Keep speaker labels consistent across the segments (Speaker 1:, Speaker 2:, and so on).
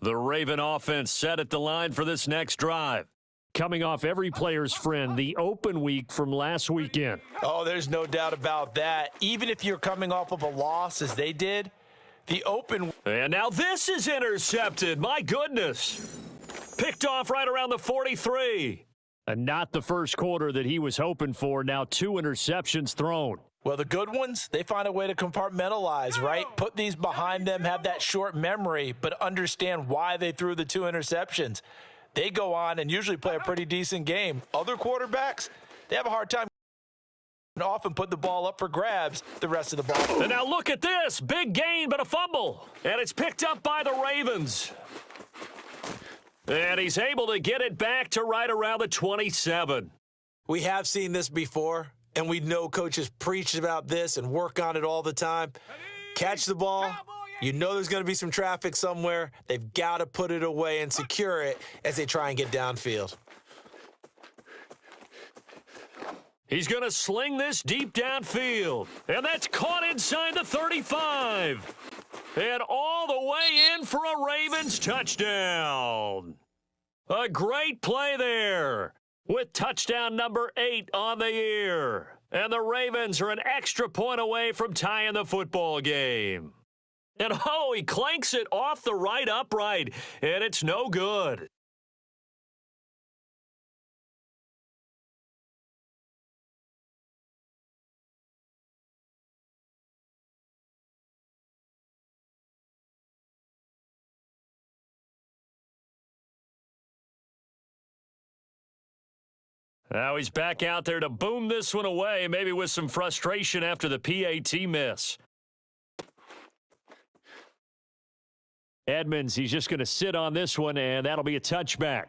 Speaker 1: The Raven offense set at the line for this next drive. Coming off every player's friend, the open week from last weekend.
Speaker 2: Oh, there's no doubt about that. Even if you're coming off of a loss, as they did, the open...
Speaker 1: And now this is intercepted. My goodness. Picked off right around the 43. And not the first quarter that he was hoping for. Now 2 interceptions thrown.
Speaker 2: Well, the good ones, they find a way to compartmentalize, right? Put these behind them, have that short memory, but understand why they threw the 2 interceptions. They go on and usually play a pretty decent game. Other quarterbacks, they have a hard time and often put the ball up for grabs the rest of the ball.
Speaker 1: And now look at this. Big gain, but a fumble. And it's picked up by the Ravens. And he's able to get it back to right around the 27.
Speaker 2: We have seen this before, and we know coaches preach about this and work on it all the time. Catch the ball. You know there's going to be some traffic somewhere. They've got to put it away and secure it as they try and get downfield.
Speaker 1: He's going to sling this deep downfield. And that's caught inside the 35. And all the way in for a Ravens touchdown. A great play there with touchdown number 8 on the year. And the Ravens are an extra point away from tying the football game. And oh, he clanks it off the right upright, and it's no good. Now he's back out there to boom this one away, maybe with some frustration after the PAT miss. Edmonds, he's just going to sit on this one, and that'll be a touchback.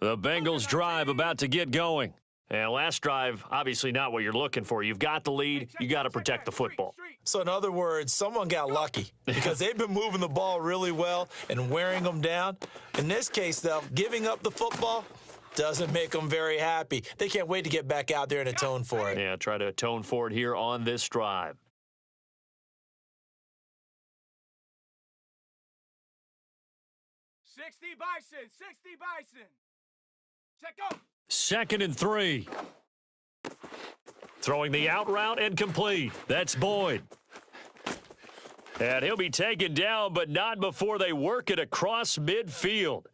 Speaker 1: The Bengals drive about to get going. And last drive, obviously not what you're looking for. You've got the lead. You got to protect the football.
Speaker 2: So in other words, someone got lucky because they've been moving the ball really well and wearing them down. In this case, though, giving up the football doesn't make them very happy. They can't wait to get back out there and atone for it.
Speaker 1: Yeah, try to atone for it here on this drive.
Speaker 3: Bison. Check up.
Speaker 1: 2nd and 3. Throwing the out route and complete. That's Boyd. And he'll be taken down, but not before they work it across midfield.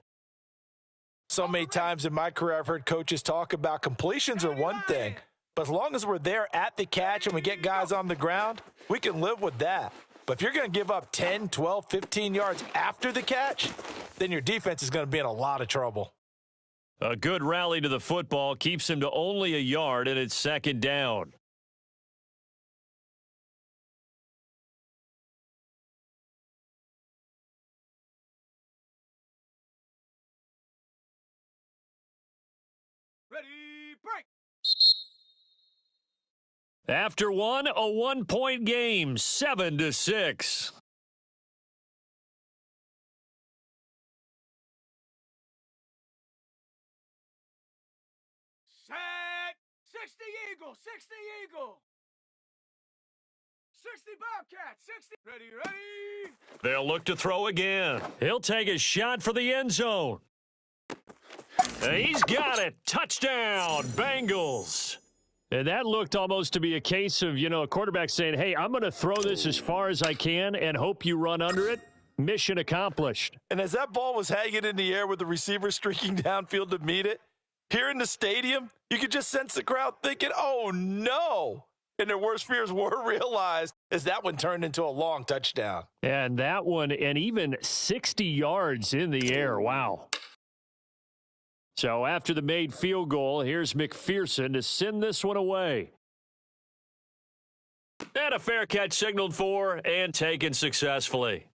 Speaker 2: So many times in my career, I've heard coaches talk about completions are one thing, but as long as we're there at the catch and we get guys on the ground, we can live with that. But if you're going to give up 10, 12, 15 yards after the catch, then your defense is going to be in a lot of trouble.
Speaker 1: A good rally to the football keeps him to only a yard, and it's 2nd down.
Speaker 3: Ready, break.
Speaker 1: After one, a 1-point game, 7-6.
Speaker 3: Set. 60 Eagle. 60 Eagle. 60 Bobcat. 60. Ready.
Speaker 1: They'll look to throw again. He'll take a shot for the end zone. He's got it. Touchdown, Bengals. And that looked almost to be a case of, a quarterback saying, hey, I'm going to throw this as far as I can and hope you run under it. Mission accomplished.
Speaker 2: And as that ball was hanging in the air with the receiver streaking downfield to meet it, here in the stadium, you could just sense the crowd thinking, oh, no. And their worst fears were realized as that one turned into a long touchdown.
Speaker 1: And that one, and even 60 yards in the air. Wow. So after the made field goal, here's McPherson to send this one away. And a fair catch signaled for and taken successfully.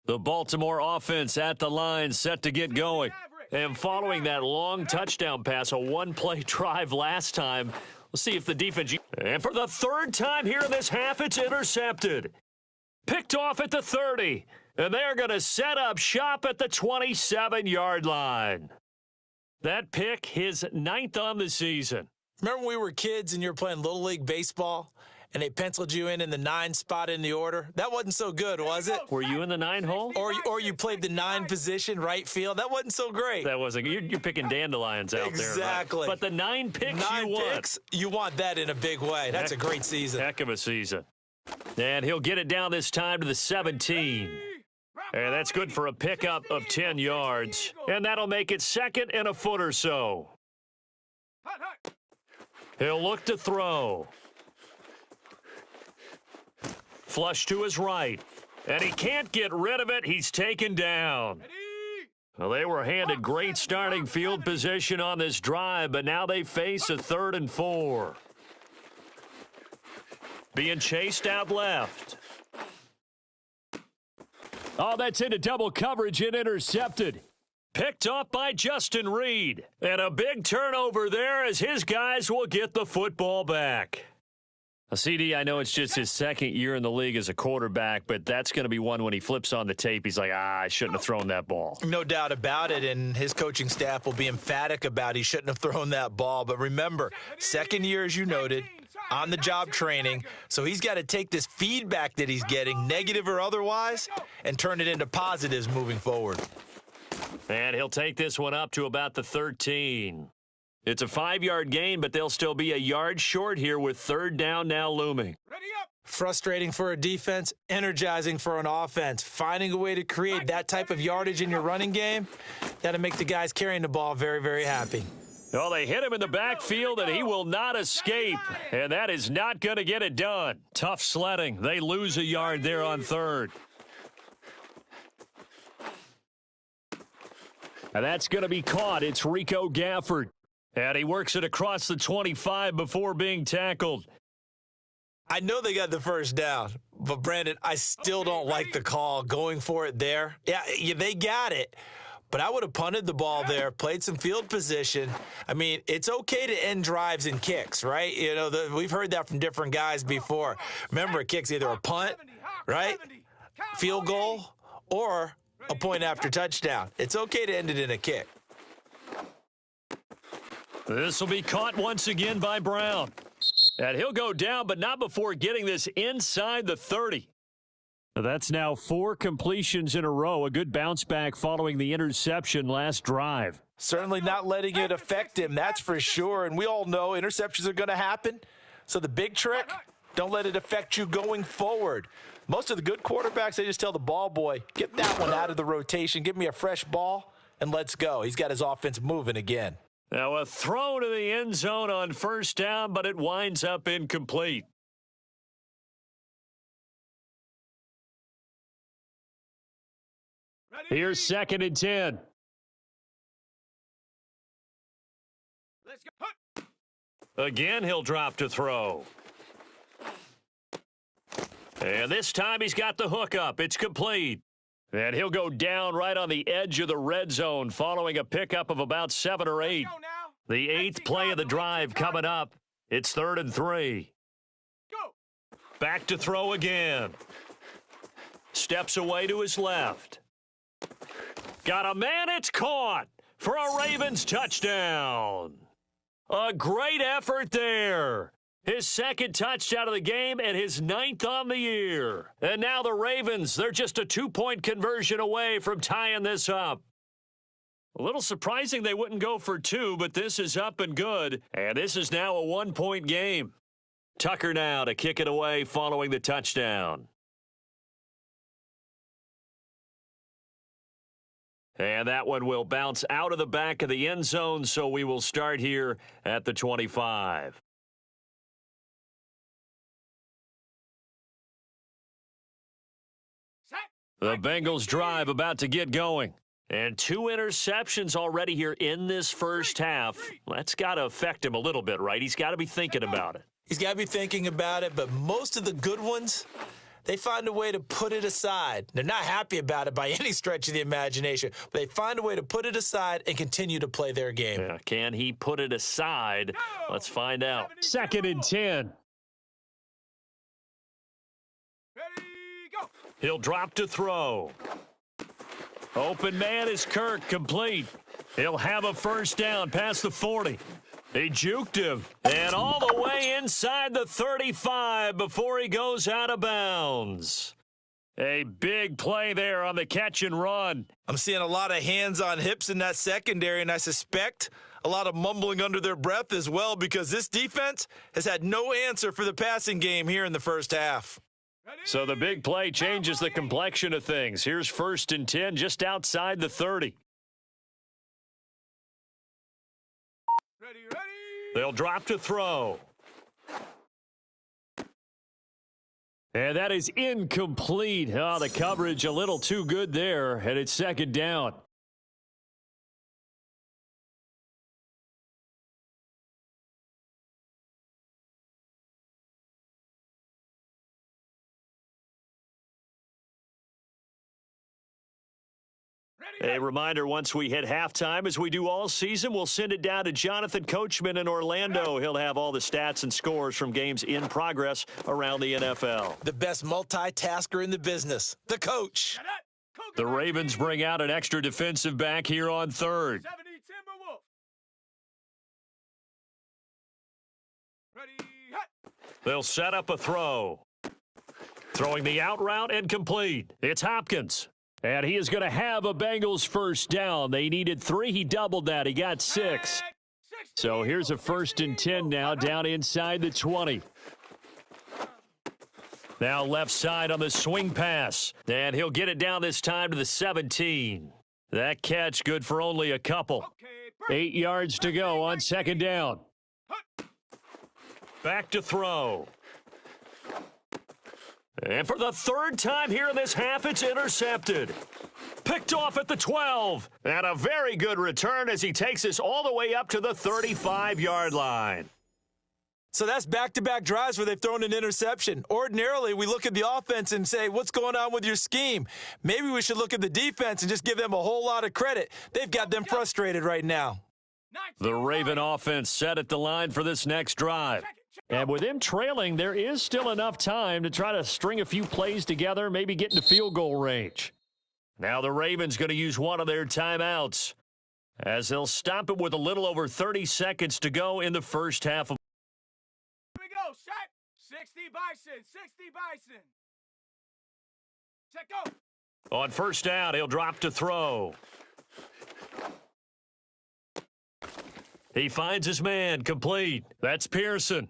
Speaker 1: The Baltimore offense at the line, set to get going. And following that long touchdown pass, a one-play drive last time, we'll see if the defense... And for the 3rd time here in this half, it's intercepted. Picked off at the 30. And they're going to set up shop at the 27-yard line. That pick, his 9th on the season.
Speaker 2: Remember when we were kids and you were playing Little League Baseball and they penciled you in the 9 spot in the order? That wasn't so good, was it?
Speaker 1: Were you in the 9 hole?
Speaker 2: Or you played the 9 position, right field? That wasn't so great.
Speaker 1: That wasn't. You're picking dandelions out there.
Speaker 2: Exactly.
Speaker 1: Right? But the 9 picks
Speaker 2: 9
Speaker 1: you want.
Speaker 2: picks, you want that in a big way. That's a great season.
Speaker 1: Heck of a season. And he'll get it down this time to the 17. And that's good for a pickup of 10 yards. And that'll make it 2nd and a foot or so. He'll look to throw. Flush to his right. And he can't get rid of it. He's taken down. Well, they were handed great starting field position on this drive, but now they face a 3rd and 4. Being chased out left. Oh, that's into double coverage and intercepted. Picked off by Justin Reed. And a big turnover there as his guys will get the football back. CD, I know it's just his 2nd year in the league as a quarterback, but that's going to be one when he flips on the tape. He's like, I shouldn't have thrown that ball.
Speaker 2: No doubt about it, and his coaching staff will be emphatic about he shouldn't have thrown that ball. But remember, 2nd year, as you noted, on-the-job training, so he's got to take this feedback that he's getting, negative or otherwise, and turn it into positives moving forward.
Speaker 1: And he'll take this one up to about the 13. It's a 5-yard gain, but they'll still be a yard short here with 3rd down now looming.
Speaker 2: Frustrating for a defense, energizing for an offense. Finding a way to create that type of yardage in your running game, that'll make the guys carrying the ball very, very happy.
Speaker 1: Well, they hit him in the backfield, and he will not escape. And that is not going to get it done. Tough sledding. They lose a yard there on 3rd. And that's going to be caught. It's Rico Gafford. And he works it across the 25 before being tackled.
Speaker 2: I know they got the 1st down, but, Brandon, I still don't like the call going for it there. Yeah, they got it. But I would have punted the ball there, played some field position. I mean, it's okay to end drives and kicks, right? You know, we've heard that from different guys before. Remember, a kick's either a punt, right, field goal, or a point after touchdown. It's okay to end it in a kick.
Speaker 1: This will be caught once again by Brown. And he'll go down, but not before getting this inside the 30. That's now 4 completions in a row. A good bounce back following the interception last drive.
Speaker 2: Certainly not letting it affect him, that's for sure. And we all know interceptions are going to happen. So the big trick, don't let it affect you going forward. Most of the good quarterbacks, they just tell the ball boy, get that one out of the rotation, give me a fresh ball, and let's go. He's got his offense moving again.
Speaker 1: Now a throw to the end zone on 1st down, but it winds up incomplete. Here's 2nd and 10.
Speaker 3: Let's go.
Speaker 1: Again, he'll drop to throw. And this time he's got the hook up. It's complete. And he'll go down right on the edge of the red zone following a pickup of about 7 or 8. The 8th play of the drive coming up. It's 3rd and 3.
Speaker 3: Go.
Speaker 1: Back to throw again. Steps away to his left. Got a man, it's caught for a Ravens touchdown. A great effort there. His 2nd touchdown of the game and his 9th on the year. And now the Ravens, they're just a 2-point conversion away from tying this up. A little surprising they wouldn't go for 2, but this is up and good. And this is now a 1-point game. Tucker now to kick it away following the touchdown. And that one will bounce out of the back of the end zone, so we will start here at the 25. The Bengals drive about to get going. And 2 interceptions already here in this first half. That's got to affect him a little bit, right? He's got to be thinking about it.
Speaker 2: He's got to be thinking about it, but most of the good ones, they find a way to put it aside. They're not happy about it by any stretch of the imagination, but they find a way to put it aside and continue to play their game.
Speaker 1: Yeah, can he put it aside? Let's find out. 2nd and 10.
Speaker 3: Ready, go.
Speaker 1: He'll drop to throw. Open man is Kirk, complete. He'll have a first down past the 40. He juked him, and all the way inside the 35 before he goes out of bounds. A big play there on the catch and run.
Speaker 2: I'm seeing a lot of hands on hips in that secondary, and I suspect a lot of mumbling under their breath as well, because this defense has had no answer for the passing game here in the first half.
Speaker 1: So the big play changes the complexion of things. Here's 1st and 10 just outside the 30. They'll drop to throw. And that is incomplete. Oh, the coverage a little too good there, and it's 2nd down. A reminder, once we hit halftime, as we do all season, we'll send it down to Jonathan Coachman in Orlando. He'll have all the stats and scores from games in progress around the NFL.
Speaker 2: The best multitasker in the business, the coach.
Speaker 1: The Ravens bring out an extra defensive back here on 3rd. They'll set up a throw. Throwing the out route and complete. It's Hopkins. And he is going to have a Bengals first down. They needed 3. He doubled that. He got 6. So here's a 1st and 10 now down inside the 20. Now left side on the swing pass. And he'll get it down this time to the 17. That catch good for only a couple. 8 yards to go on 2nd down. Back to throw. And for the 3rd time here in this half, it's intercepted. Picked off at the 12. And a very good return as he takes us all the way up to the 35-yard line.
Speaker 2: So that's back-to-back drives where they've thrown an interception. Ordinarily, we look at the offense and say, what's going on with your scheme? Maybe we should look at the defense and just give them a whole lot of credit. They've got them frustrated right now.
Speaker 1: The Raven offense set at the line for this next drive. And with them trailing, there is still enough time to try to string a few plays together, maybe get into field goal range. Now the Ravens going to use one of their timeouts as they'll stop it with a little over 30 seconds to go in the first half of.
Speaker 3: Here we go, set. 60 Bison, 60 Bison. Check go.
Speaker 1: On first down, he'll drop to throw. He finds his man, complete. That's Pearson.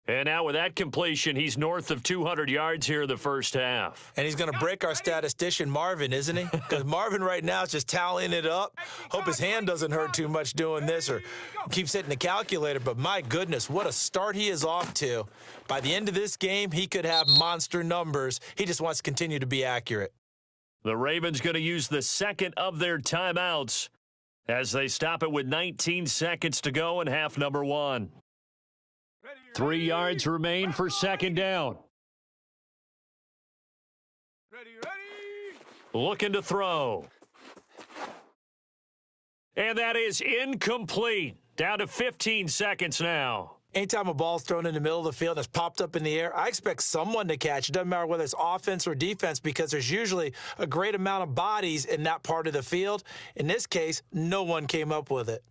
Speaker 1: And now with that completion, he's north of 200 yards here in the first half.
Speaker 2: And he's going to break our statistician, Marvin, isn't he? Because Marvin right now is just tallying it up. Hope his hand doesn't hurt too much doing this or keeps hitting the calculator. But my goodness, what a start he is off to. By the end of this game, he could have monster numbers. He just wants to continue to be accurate.
Speaker 1: The Ravens going to use the second of their timeouts as they stop it with 19 seconds to go in half number 1. 3 yards remain for 2nd down. Looking to throw. And that is incomplete. Down to 15 seconds now.
Speaker 2: Anytime a ball's thrown in the middle of the field and it's popped up in the air, I expect someone to catch. It doesn't matter whether it's offense or defense, because there's usually a great amount of bodies in that part of the field. In this case, no one came up with it.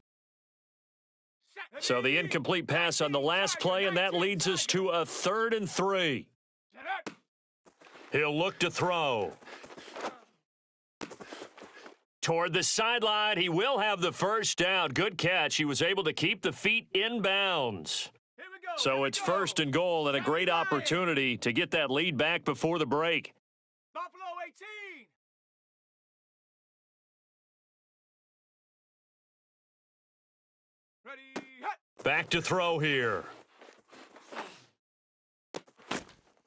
Speaker 1: So the incomplete pass on the last play, and that leads us to a 3rd and 3. He'll look to throw. Toward the sideline, he will have the first down. Good catch. He was able to keep the feet in bounds. So it's 1st and goal, and a great opportunity to get that lead back before the break.
Speaker 3: Buffalo 18. Ready, hit.
Speaker 1: Back to throw here.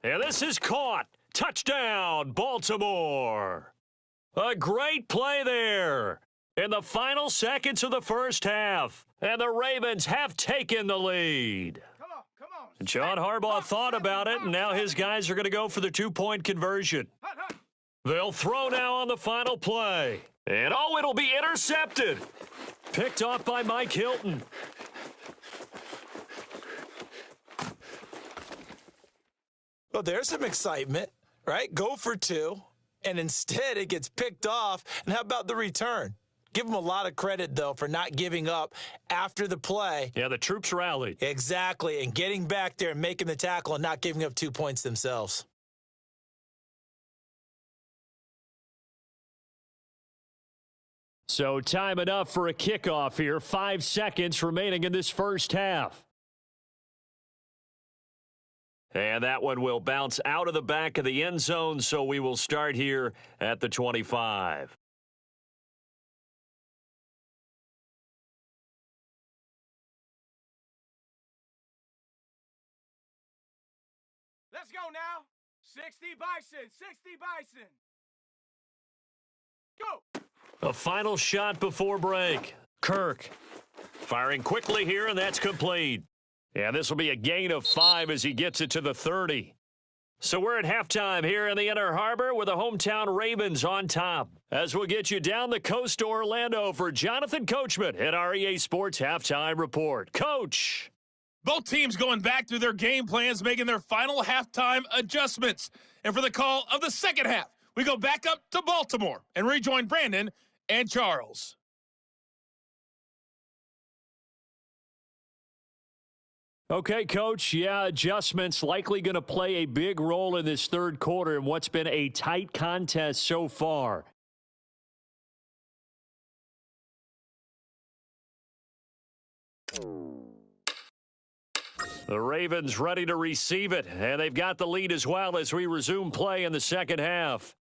Speaker 1: And this is caught. Touchdown, Baltimore. A great play there in the final seconds of the first half. And the Ravens have taken the lead.
Speaker 3: Come on.
Speaker 1: John Harbaugh thought about it, and now his guys are going to go for the 2-point conversion. They'll throw now on the final play. And, it'll be intercepted. Picked off by Mike Hilton.
Speaker 2: Well, there's some excitement. right? Go for two, and instead it gets picked off. And how about the return? Give them a lot of credit, though, for not giving up after the play.
Speaker 1: Yeah, the troops rallied.
Speaker 2: Exactly, and getting back there and making the tackle and not giving up 2 points themselves.
Speaker 1: So time enough for a kickoff here. 5 seconds remaining in this first half. And that one will bounce out of the back of the end zone, so we will start here at the 25.
Speaker 3: Let's go now. 60 Bison, 60 Bison. Go.
Speaker 1: A final shot before break. Kirk firing quickly here, and that's complete. Yeah, this will be a gain of 5 as he gets it to the 30. So we're at halftime here in the Inner Harbor with the hometown Ravens on top. As we'll get you down the coast to Orlando for Jonathan Coachman at our EA Sports Halftime Report. Coach.
Speaker 4: Both teams going back through their game plans, making their final halftime adjustments. And for the call of the second half, we go back up to Baltimore and rejoin Brandon and Charles.
Speaker 1: Okay, Coach. Yeah, adjustments likely going to play a big role in this third quarter in what's been a tight contest so far. The Ravens ready to receive it, and they've got the lead as well as we resume play in the second half.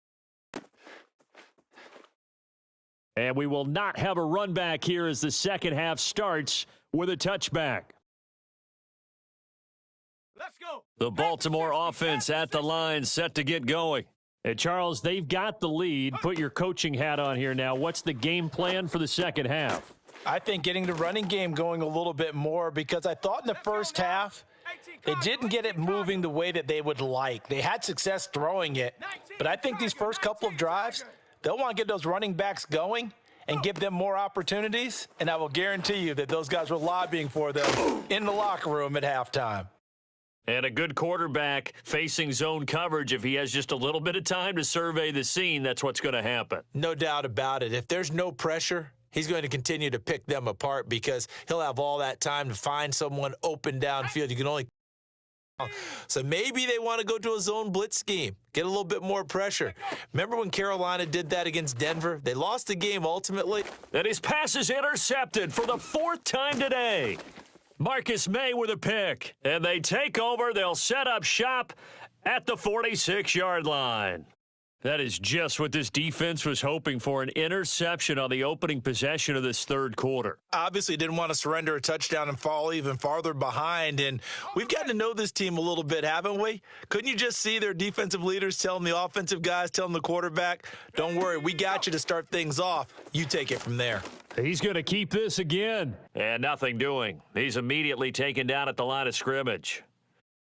Speaker 1: And we will not have a run back here as the second half starts with a touchback.
Speaker 3: Let's go.
Speaker 1: The Baltimore offense at the line, set to get going. And Charles, they've got the lead. Put your coaching hat on here now. What's the game plan for the second half?
Speaker 2: I think getting the running game going a little bit more, because I thought in the first half they didn't get it moving the way that they would like. They had success throwing it, but I think these first couple of drives, they'll want to get those running backs going and give them more opportunities, and I will guarantee you that those guys were lobbying for them in the locker room at halftime.
Speaker 1: And a good quarterback facing zone coverage, if he has just a little bit of time to survey the scene, that's what's going to happen.
Speaker 2: No doubt about it. If there's no pressure, he's going to continue to pick them apart because he'll have all that time to find someone open downfield. You can only so maybe they want to go to a zone blitz scheme, get a little bit more pressure. Remember when Carolina did that against Denver? They lost the game ultimately.
Speaker 1: And his pass is intercepted for the 4th time today. Marcus May with a pick. And they take over. They'll set up shop at the 46-yard line. That is just what this defense was hoping for, an interception on the opening possession of this third quarter.
Speaker 2: Obviously didn't want to surrender a touchdown and fall even farther behind, and we've gotten to know this team a little bit, haven't we? Couldn't you just see their defensive leaders telling the offensive guys, telling the quarterback, don't worry, we got you to start things off. You take it from there.
Speaker 1: He's going to keep this again. And nothing doing. He's immediately taken down at the line of scrimmage.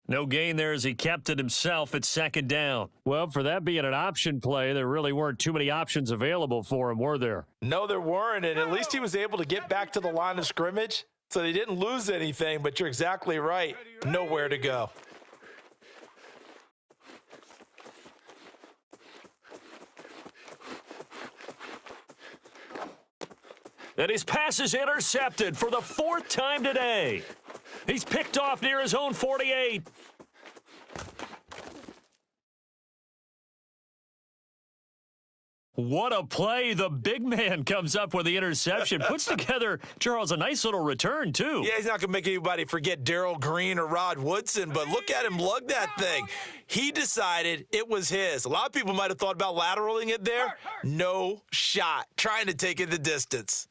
Speaker 1: No gain there as he kept it himself at second down. Well, for that being an option play, there really weren't too many options available for him, were there?
Speaker 2: No, there weren't, and at least he was able to get back to the line of scrimmage, so they didn't lose anything, but you're exactly right. Nowhere to go.
Speaker 1: And his pass is intercepted for the 4th time today. He's picked off near his own 48. What a play. The big man comes up with the interception. Puts together, Charles, a nice little return, too.
Speaker 2: Yeah, he's not going to make anybody forget Darrell Green or Rod Woodson, but look at him lug that thing. He decided it was his. A lot of people might have thought about lateraling it there. No shot. Trying to take it the distance.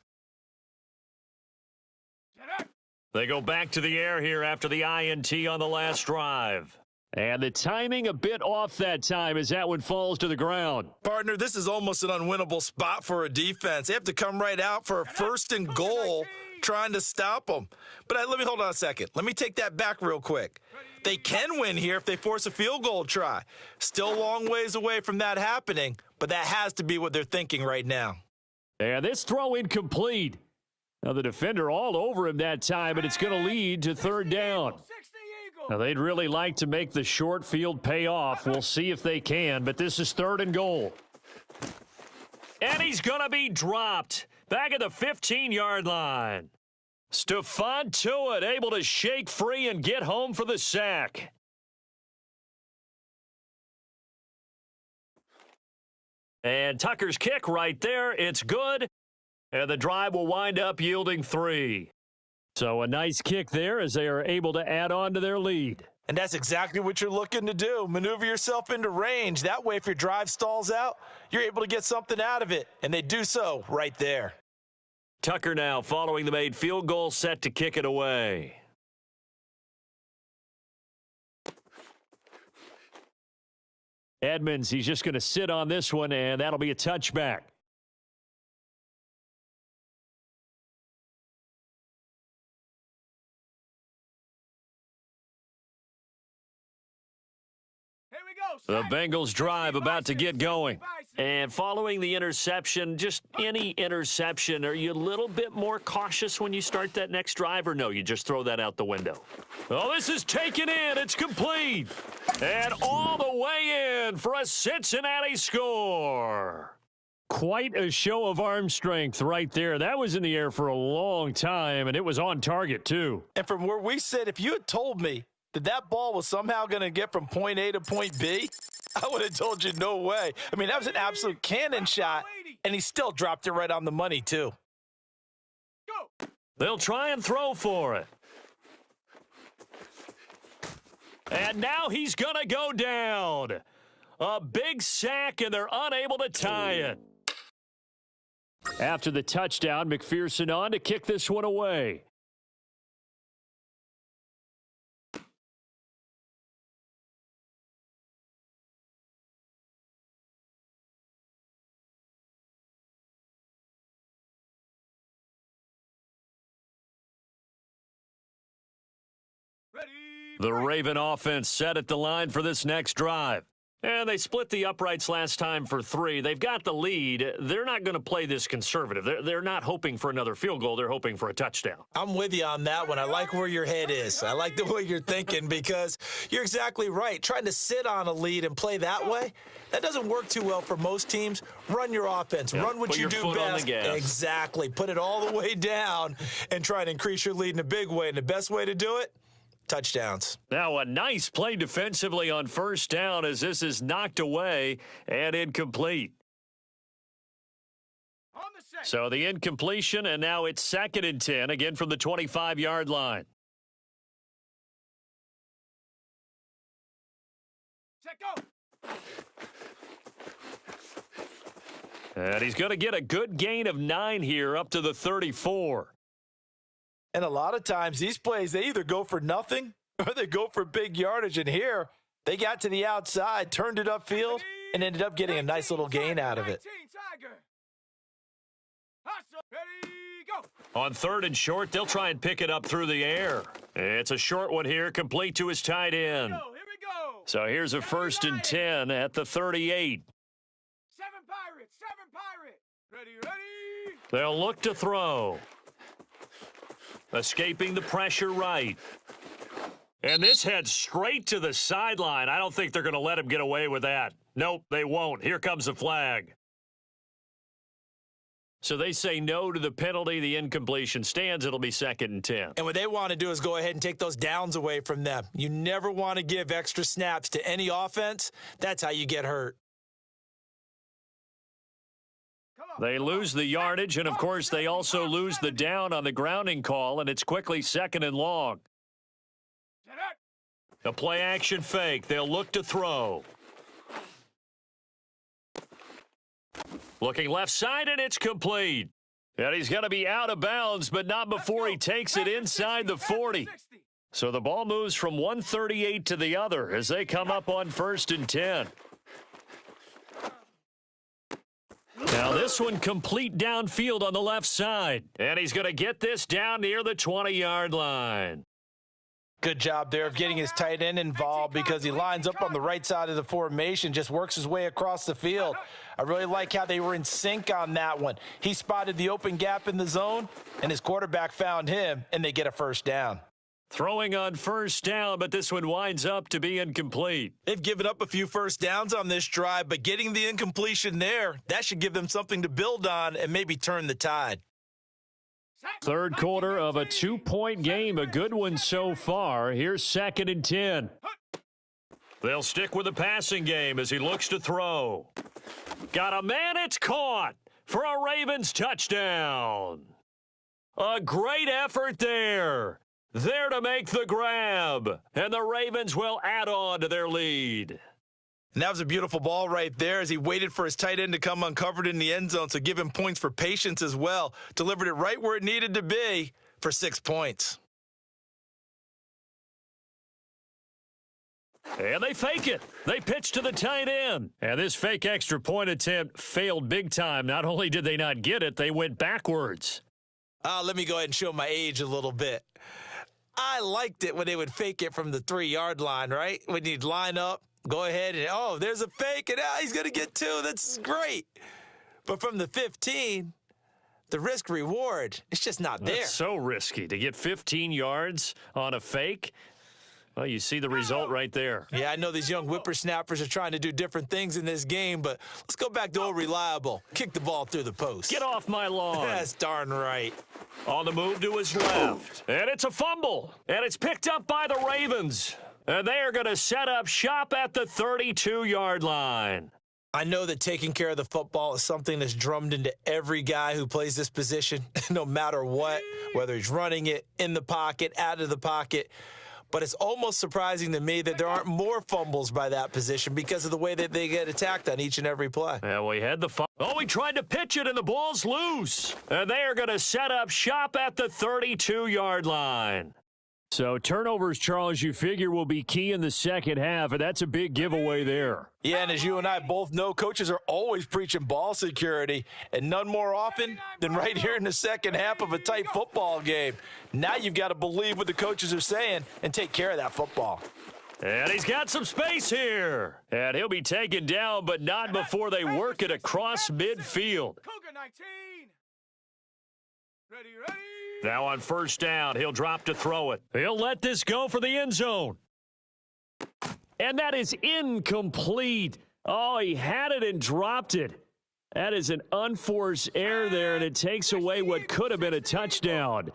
Speaker 1: They go back to the air here after the INT on the last drive. And the timing a bit off that time as that one falls to the ground.
Speaker 2: Partner, this is almost an unwinnable spot for a defense. They have to come right out for a 1st and goal trying to stop them. But let me hold on a second. Let me take that back real quick. They can win here if they force a field goal try. Still a long ways away from that happening, but that has to be what they're thinking right now.
Speaker 1: And this throw incomplete. Now the defender all over him that time, but it's going to lead to 3rd down.
Speaker 3: 60 Eagles.
Speaker 1: Now, they'd really like to make the short field pay off. We'll see if they can, but this is 3rd and goal. And he's going to be dropped back at the 15-yard line. Stephon Tuitt able to shake free and get home for the sack. And Tucker's kick right there. It's good. And the drive will wind up yielding 3. So a nice kick there as they are able to add on to their lead.
Speaker 2: And that's exactly what you're looking to do. Maneuver yourself into range. That way, if your drive stalls out, you're able to get something out of it. And they do so right there.
Speaker 1: Tucker now following the made field goal, set to kick it away. Edmonds, he's just going to sit on this one, and that'll be a touchback. The Bengals drive about to get going. And following the interception, just any interception, are you a little bit more cautious when you start that next drive, or no, you just throw that out the window? Oh, this is taken in. It's complete. And all the way in for a Cincinnati score. Quite a show of arm strength right there. That was in the air for a long time, and it was on target, too.
Speaker 2: And from where we sit, if you had told me that ball was somehow going to get from point A to point B, I would have told you no way. I mean, that was an absolute cannon shot, and he still dropped it right on the money, too.
Speaker 1: They'll try and throw for it. And now he's going to go down. A big sack, and they're unable to tie it. After the touchdown, McPherson on to kick this one away. The Raven offense set at the line for this next drive. And they split the uprights last time for 3. They've got the lead. They're not going to play this conservative. They're not hoping for another field goal. They're hoping for a touchdown.
Speaker 2: I'm with you on that one. I like where your head is. I like the way you're thinking because you're exactly right. Trying to sit on a lead and play that way, that doesn't work too well for most teams. Run your offense.
Speaker 1: Yep.
Speaker 2: Run what you do best.
Speaker 1: On the gas.
Speaker 2: Exactly. Put it all the way down and try and increase your lead in a big way. And the best way to do it, touchdowns.
Speaker 1: Now a nice play defensively on first down as this is knocked away and incomplete. So the incompletion, and now it's 2nd and 10, again from the 25-yard line. And he's going to get a good gain of 9 here up to the 34.
Speaker 2: And a lot of times these plays, they either go for nothing or they go for big yardage. And here, they got to the outside, turned it upfield, and ended up getting a nice little gain out of it.
Speaker 1: On 3rd and short, they'll try and pick it up through the air. It's a short one here, complete to his tight end. So here's a 1st and 10 at the 38.
Speaker 3: 7 Pirate. Ready.
Speaker 1: They'll look to throw. Escaping the pressure right. And this heads straight to the sideline. I don't think they're going to let him get away with that. Nope, they won't. Here comes the flag. So they say no to the penalty. The incompletion stands. It'll be 2nd and 10.
Speaker 2: And what they want to do is go ahead and take those downs away from them. You never want to give extra snaps to any offense. That's how you get hurt.
Speaker 1: They lose the yardage, and, of course, they also lose the down on the grounding call, and it's quickly 2nd and long. A play-action fake. They'll look to throw. Looking left side, and it's complete. And he's going to be out of bounds, but not before he takes it inside the 40. So the ball moves from 138 to the other as they come up on 1st and 10. Now this one complete downfield on the left side. And he's going to get this down near the 20-yard line.
Speaker 2: Good job there of getting his tight end involved because he lines up on the right side of the formation, just works his way across the field. I really like how they were in sync on that one. He spotted the open gap in the zone, and his quarterback found him, and they get a 1st down.
Speaker 1: Throwing on first down, but this one winds up to be incomplete.
Speaker 2: They've given up a few first downs on this drive, but getting the incompletion there, that should give them something to build on and maybe turn the tide.
Speaker 1: Third quarter of a 2-point game, a good one so far. Here's 2nd and 10. They'll stick with the passing game as he looks to throw. Got a man, it's caught for a Ravens touchdown. A great effort there. There to make the grab, and the Ravens will add on to their lead.
Speaker 2: And that was a beautiful ball right there as he waited for his tight end to come uncovered in the end zone, so give him points for patience as well. Delivered it right where it needed to be for 6 points.
Speaker 1: And they fake it. They pitch to the tight end. And this fake extra point attempt failed big time. Not only did they not get it, they went backwards.
Speaker 2: Let me go ahead and show my age a little bit. I liked it when they would fake it from the 3-yard line, right? When you'd line up, go ahead and, oh, there's a fake, and he's going to get 2. That's great. But from the 15, the risk-reward, it's just not there.
Speaker 1: That's so risky to get 15 yards on a fake. Well, you see the result right there.
Speaker 2: Yeah, I know these young whippersnappers are trying to do different things in this game, but let's go back to old reliable. Kick the ball through the post.
Speaker 1: Get off my lawn.
Speaker 2: That's darn right.
Speaker 1: On the move to his left. And it's a fumble. And it's picked up by the Ravens. And they are going to set up shop at the 32-yard line.
Speaker 2: I know that taking care of the football is something that's drummed into every guy who plays this position, no matter what, whether he's running it, in the pocket, out of the pocket. But it's almost surprising to me that there aren't more fumbles by that position because of the way that they get attacked on each and every play.
Speaker 1: Yeah, we had the fumble. Oh, he tried to pitch it, and the ball's loose. And they are going to set up shop at the 32-yard line. So turnovers, Charles, you figure will be key in the second half, and that's a big giveaway there.
Speaker 2: Yeah, and as you and I both know, coaches are always preaching ball security, and none more often than right here in the second half of a tight football game. Now you've got to believe what the coaches are saying and take care of that football.
Speaker 1: And he's got some space here. And he'll be taken down, but not before they work it across midfield.
Speaker 3: Cougar 19. Ready.
Speaker 1: Now on first down, he'll drop to throw it. He'll let this go for the end zone. And that is incomplete. Oh, he had it and dropped it. That is an unforced error there, and it takes away what could have been a touchdown.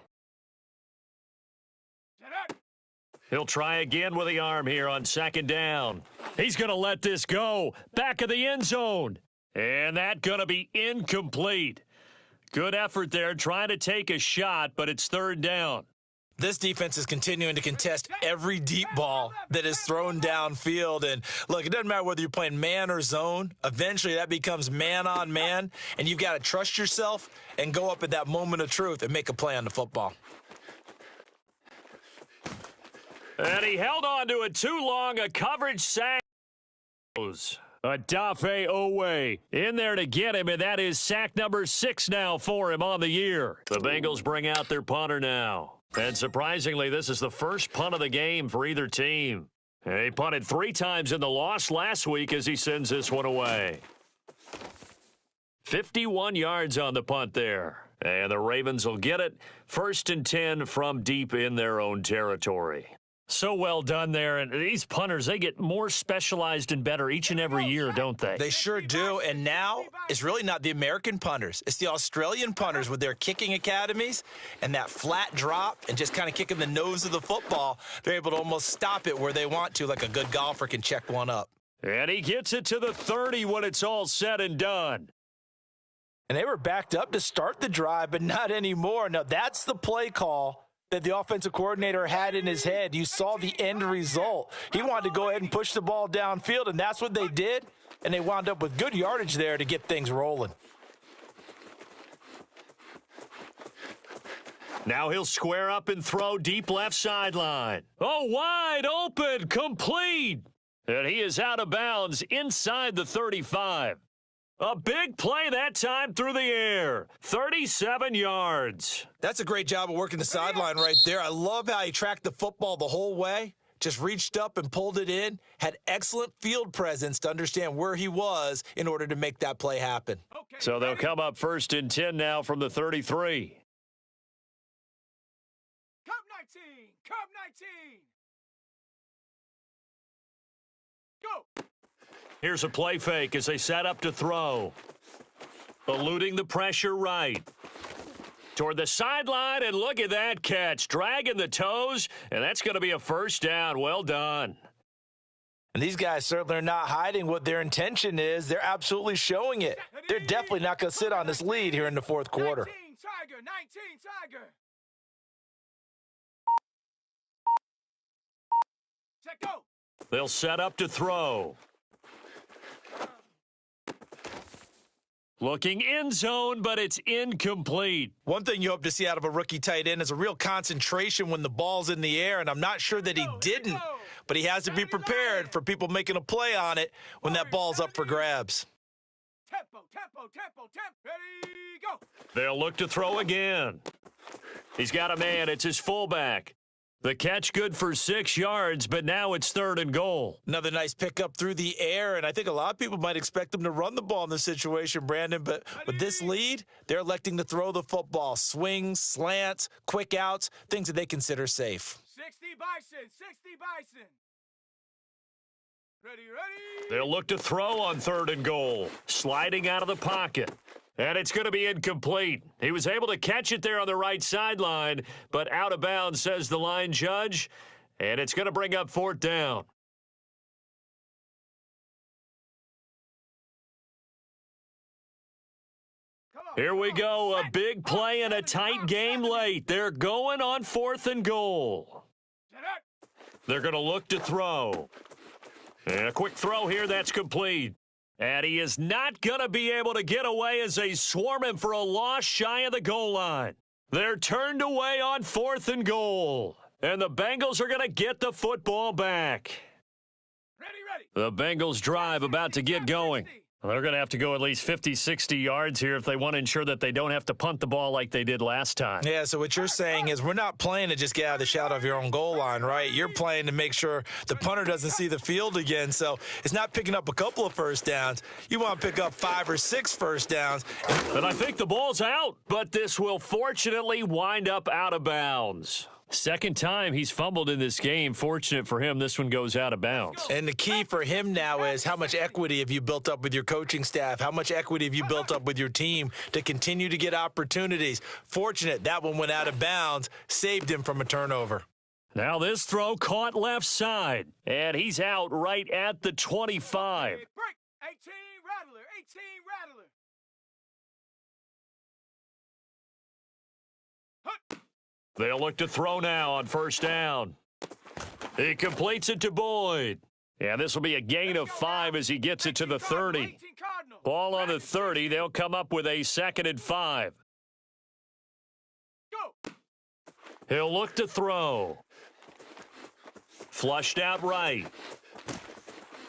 Speaker 1: He'll try again with the arm here on second down. He's going to let this go. Back of the end zone. And that's going to be incomplete. Good effort there, trying to take a shot, but it's third down.
Speaker 2: This defense is continuing to contest every deep ball that is thrown downfield. And, look, it doesn't matter whether you're playing man or zone. Eventually that becomes man on man, and you've got to trust yourself and go up at that moment of truth and make a play on the football.
Speaker 1: And he held on to it too long, a coverage sack. Odafe Oweh in there to get him, and that is sack number 6 now for him on the year. The Bengals bring out their punter now. And surprisingly, this is the first punt of the game for either team. He punted 3 times in the loss last week as he sends this one away. 51 yards on the punt there. And the Ravens will get it. 1st and 10 from deep in their own territory. So well done there. And these punters, they get more specialized and better each and every year, don't they?
Speaker 2: They sure do. And now it's really not the American punters. It's the Australian punters with their kicking academies and that flat drop and just kind of kicking the nose of the football. They're able to almost stop it where they want to, like a good golfer can check one up.
Speaker 1: And he gets it to the 30 when it's all said and done.
Speaker 2: And they were backed up to start the drive, but not anymore. Now, that's the play call that the offensive coordinator had in his head. You saw the end result. He wanted to go ahead and push the ball downfield, and that's what they did, and they wound up with good yardage there to get things rolling.
Speaker 1: Now he'll square up and throw deep left sideline. Oh, wide open, complete. And he is out of bounds inside the 35. A big play that time through the air. 37 yards.
Speaker 2: That's a great job of working the sideline right there. I love how he tracked the football the whole way. Just reached up and pulled it in. Had excellent field presence to understand where he was in order to make that play happen.
Speaker 1: So they'll come up 1st and 10 now from the 33.
Speaker 3: Count 19. Cub 19. Go.
Speaker 1: Here's a play fake as they set up to throw. Eluding the pressure right. Toward the sideline, and look at that catch. Dragging the toes, and that's going to be a first down. Well done.
Speaker 2: And these guys certainly are not hiding what their intention is. They're absolutely showing it. They're definitely not going to sit on this lead here in the fourth quarter.
Speaker 3: 19 Tiger, 19 Tiger. Set go.
Speaker 1: They'll set up to throw. Looking end zone, but it's incomplete.
Speaker 2: One thing you hope to see out of a rookie tight end is a real concentration when the ball's in the air, and I'm not sure that he didn't, but he has to be prepared for people making a play on it when that ball's up for grabs.
Speaker 3: Tempo, tempo, tempo, tempo. Ready, go.
Speaker 1: They'll look to throw again. He's got a man. It's his fullback. The catch good for 6 yards, but now it's 3rd and goal.
Speaker 2: Another nice pickup through the air, and I think a lot of people might expect them to run the ball in this situation, Brandon, but with this lead, they're electing to throw the football. Swings, slants, quick outs, things that they consider safe.
Speaker 3: 60 Bison, 60 Bison. Ready, ready.
Speaker 1: They'll look to throw on 3rd and goal. Sliding out of the pocket. And it's going to be incomplete. He was able to catch it there on the right sideline, but out of bounds, says the line judge. And it's going to bring up 4th down. Here we go. A big play and a tight game late. They're going on 4th and goal. They're going to look to throw. And a quick throw here. That's complete. And he is not going to be able to get away as they swarm him for a loss shy of the goal line. They're turned away on 4th and goal. And the Bengals are going to get the football back.
Speaker 3: Ready.
Speaker 1: The Bengals drive about to get going. They're going to have to go at least 50, 60 yards here if they want to ensure that they don't have to punt the ball like they did last time.
Speaker 2: Yeah, so what you're saying is we're not playing to just get out of the shadow of your own goal line, right? You're playing to make sure the punter doesn't see the field again. So it's not picking up a couple of first downs. You want to pick up 5 or 6 first downs.
Speaker 1: And I think the ball's out, but this will fortunately wind up out of bounds. Second time he's fumbled in this game. Fortunate for him, this one goes out of bounds.
Speaker 2: And the key for him now is how much equity have you built up with your coaching staff? How much equity have you built up with your team to continue to get opportunities? Fortunate that one went out of bounds, saved him from a turnover.
Speaker 1: Now this throw caught left side, and he's out right at the 25.
Speaker 3: Break. 18 Rattler, 18 Rattler.
Speaker 1: They'll look to throw now on 1st down. He completes it to Boyd. Yeah, this will be a gain of 5 as he gets it to the 30. Ball on the 30. They'll come up with a 2nd and 5.
Speaker 3: Go.
Speaker 1: He'll look to throw. Flushed out right.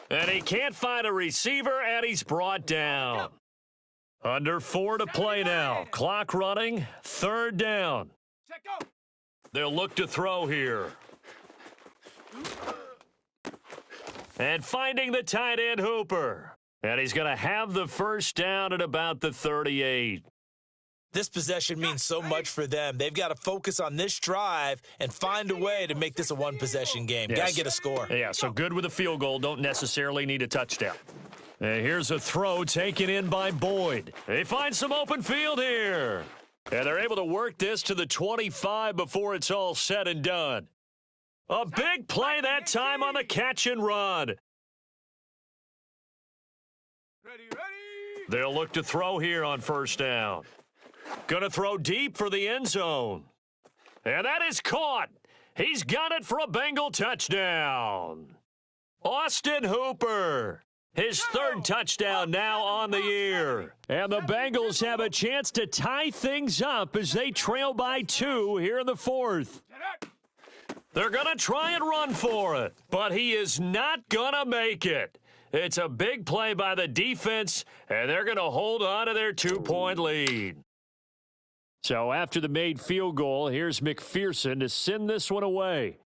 Speaker 1: And he can't find a receiver, and he's brought down. Under 4 to play now. Clock running. 3rd down.
Speaker 3: Set go.
Speaker 1: They'll look to throw here. And finding the tight end Hooper. And he's going to have the first down at about the 38.
Speaker 2: This possession means so much for them. They've got to focus on this drive and find a way to make this a one-possession game.
Speaker 1: Yes.
Speaker 2: Got to get a score.
Speaker 1: Yeah, so good with a field goal. Don't necessarily need a touchdown. And here's a throw taken in by Boyd. They find some open field here. And they're able to work this to the 25 before it's all said and done. A big play that time on the catch and run.
Speaker 3: Ready.
Speaker 1: They'll look to throw here on 1st down. Gonna throw deep for the end zone. And that is caught. He's got it for a Bengal touchdown. Austin Hooper. His 3rd touchdown now on the year. And the Bengals have a chance to tie things up as they trail by 2 here in the 4th. They're going to try and run for it, but he is not going to make it. It's a big play by the defense, and they're going to hold on to their 2-point lead. So after the made field goal, here's McPherson to send this one away.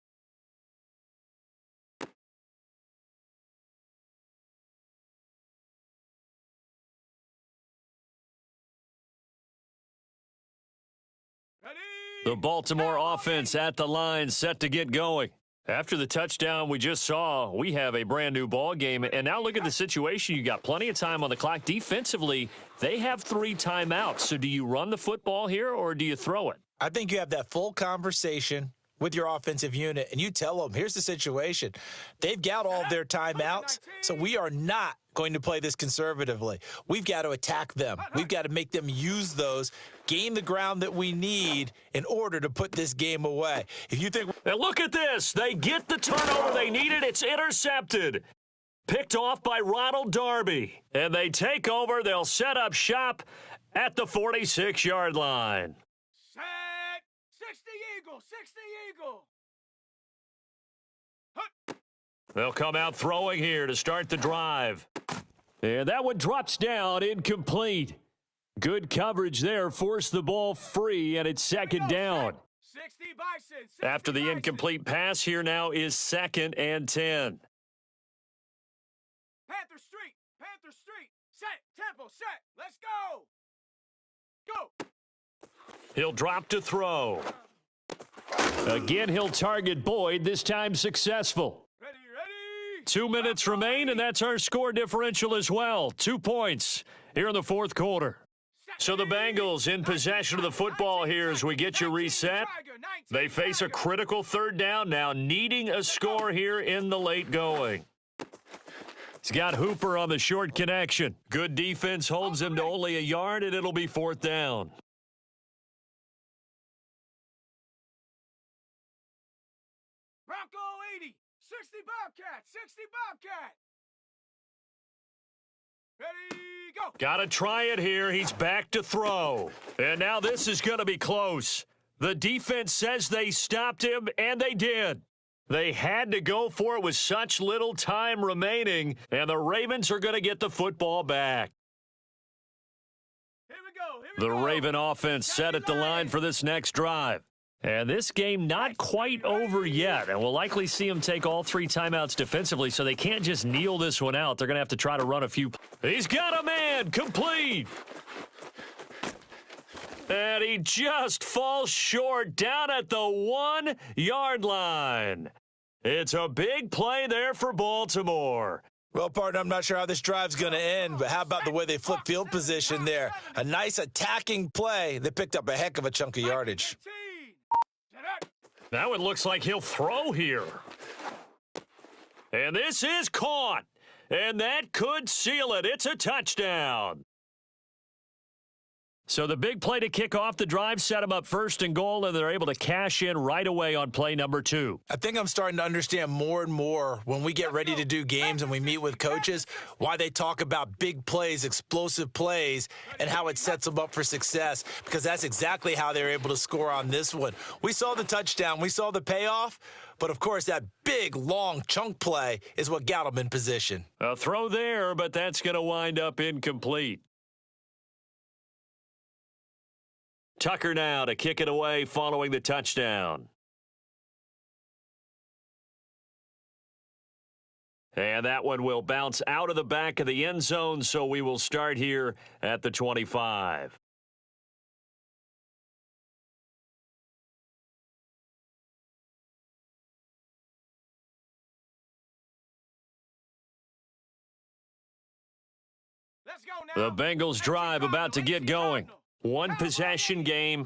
Speaker 1: The Baltimore offense at the line, set to get going. After the touchdown we just saw, we have a brand new ball game. And now look at the situation. You got plenty of time on the clock. Defensively, they have 3 timeouts. So do you run the football here or do you throw it?
Speaker 2: I think you have that full conversation with your offensive unit, and you tell them, here's the situation. They've got all of their timeouts, so we are not going to play this conservatively. We've got to attack them. We've got to make them use those, gain the ground that we need in order to put this game away. If you think...
Speaker 1: And look at this. They get the turnover they needed. It's intercepted. Picked off by Ronald Darby. And they take over. They'll set up shop at the 46-yard line.
Speaker 3: Set. 60 Eagle. 60 Eagle.
Speaker 1: They'll come out throwing here to start the drive. And that one drops down, incomplete. Good coverage there, forced the ball free, and it's second down.
Speaker 3: 60 Bison. 60
Speaker 1: After the
Speaker 3: Bison.
Speaker 1: incomplete pass, here now is 2nd and 10.
Speaker 3: Panther Street. Panther Street. Set. Tempo. Set. Let's go. Go.
Speaker 1: He'll drop to throw. Again, he'll target Boyd, this time successful.
Speaker 3: Ready, ready.
Speaker 1: 2 minutes remain, and that's our score differential as well. 2 points here in the fourth quarter. So the Bengals in possession of the football here as we get you reset. They face a critical 3rd down now, needing a score here in the late going. He's got Hooper on the short connection. Good defense holds him to only a yard, and it'll be 4th down.
Speaker 3: Bronco 80. 60 Bobcat. 60 Bobcat. Ready, go.
Speaker 1: Got to try it here. He's back to throw. And now this is going to be close. The defense says they stopped him, and they did. They had to go for it with such little time remaining, and the Ravens are going to get the football back.
Speaker 3: Here we go. Here we
Speaker 1: The
Speaker 3: go.
Speaker 1: Raven offense set at the line for this next drive. And this game not quite over yet, and we'll likely see them take all 3 timeouts defensively, so they can't just kneel this one out. They're going to have to try to run a few. He's got a man, complete. And he just falls short down at the 1-yard line. It's a big play there for Baltimore.
Speaker 2: Well, partner, I'm not sure how this drive's going to end, but how about the way they flip field position there? A nice attacking play. They picked up a heck of a chunk of yardage.
Speaker 3: 18.
Speaker 1: Now it looks like he'll throw here. And this is caught. And that could seal it. It's a touchdown. So the big play to kick off the drive set them up 1st and goal, and they're able to cash in right away on play number 2.
Speaker 2: I think I'm starting to understand more and more when we get ready to do games and we meet with coaches why they talk about big plays, explosive plays, and how it sets them up for success, because that's exactly how they're able to score on this one. We saw the touchdown. We saw the payoff. But, of course, that big, long chunk play is what got them in position.
Speaker 1: A throw there, but that's going to wind up incomplete. Tucker now to kick it away following the touchdown. And that one will bounce out of the back of the end zone, so we will start here at the 25.
Speaker 3: Let's go now.
Speaker 1: The Bengals drive about to get going. 1 possession game.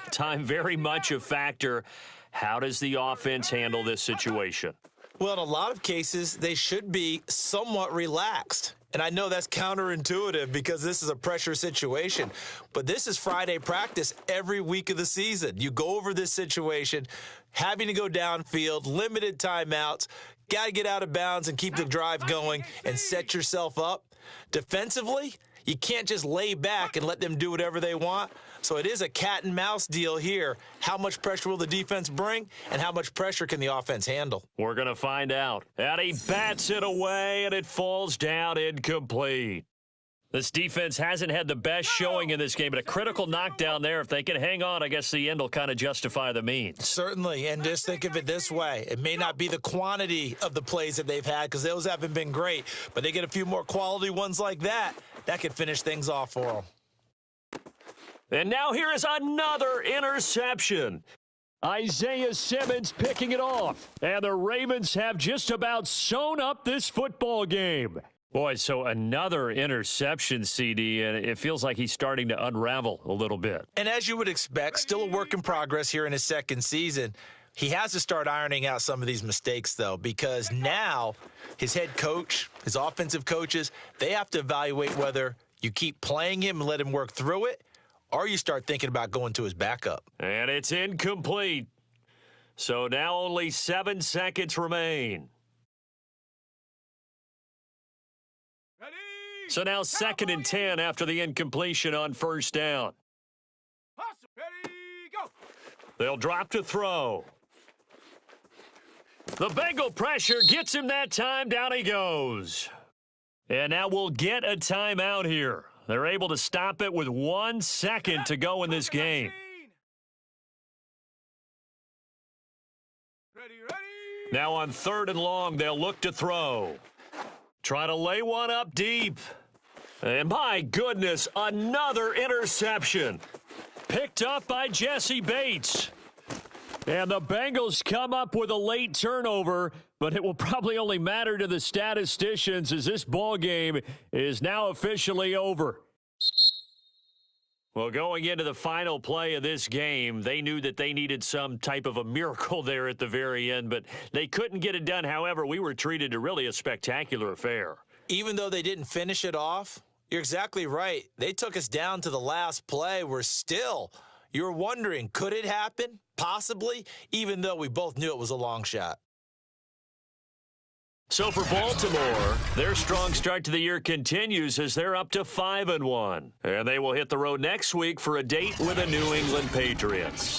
Speaker 1: Time very much a factor. How does the offense handle this situation?
Speaker 2: Well, in a lot of cases, they should be somewhat relaxed. And I know that's counterintuitive because this is a pressure situation. But this is Friday practice every week of the season. You go over this situation, having to go downfield, limited timeouts, got to get out of bounds and keep the drive going and set yourself up. Defensively, you can't just lay back and let them do whatever they want. So it is a cat and mouse deal here. How much pressure will the defense bring, and how much pressure can the offense handle?
Speaker 1: We're going to find out. And he bats it away, and it falls down incomplete. This defense hasn't had the best showing in this game, but a critical knockdown there. If they can hang on, I guess the end will kind of justify the means.
Speaker 2: Certainly, and just think of it this way. It may not be the quantity of the plays that they've had because those haven't been great, but they get a few more quality ones like that. That could finish things off for them.
Speaker 1: And now here is another interception. Isaiah Simmons picking it off. And the Ravens have just about sewn up this football game. Boy, so another interception, CD, and it feels like he's starting to unravel a little bit.
Speaker 2: And as you would expect, still a work in progress here in his second season. He has to start ironing out some of these mistakes, though, because now his head coach, his offensive coaches, they have to evaluate whether you keep playing him and let him work through it, or you start thinking about going to his backup.
Speaker 1: And it's incomplete. So now only 7 seconds remain.
Speaker 3: Ready?
Speaker 1: So now 2nd and 10 after the incompletion on first down.
Speaker 3: Hustle. Ready, go.
Speaker 1: They'll drop to throw. The Bengal pressure gets him that time. Down he goes. And now we'll get a timeout here. They're able to stop it with 1 second to go in this game.
Speaker 3: Ready, ready.
Speaker 1: Now on 3rd and long, they'll look to throw. Try to lay one up deep. And my goodness, another interception. Picked up by Jesse Bates. And the Bengals come up with a late turnover, but it will probably only matter to the statisticians as this ball game is now officially over. Well, going into the final play of this game, they knew that they needed some type of a miracle there at the very end, but they couldn't get it done. However, we were treated to really a spectacular affair.
Speaker 2: Even though they didn't finish it off, you're exactly right. They took us down to the last play. You were wondering, could it happen? Possibly, even though we both knew it was a long shot.
Speaker 1: So for Baltimore, their strong start to the year continues as they're up to 5-1. And they will hit the road next week for a date with the New England Patriots.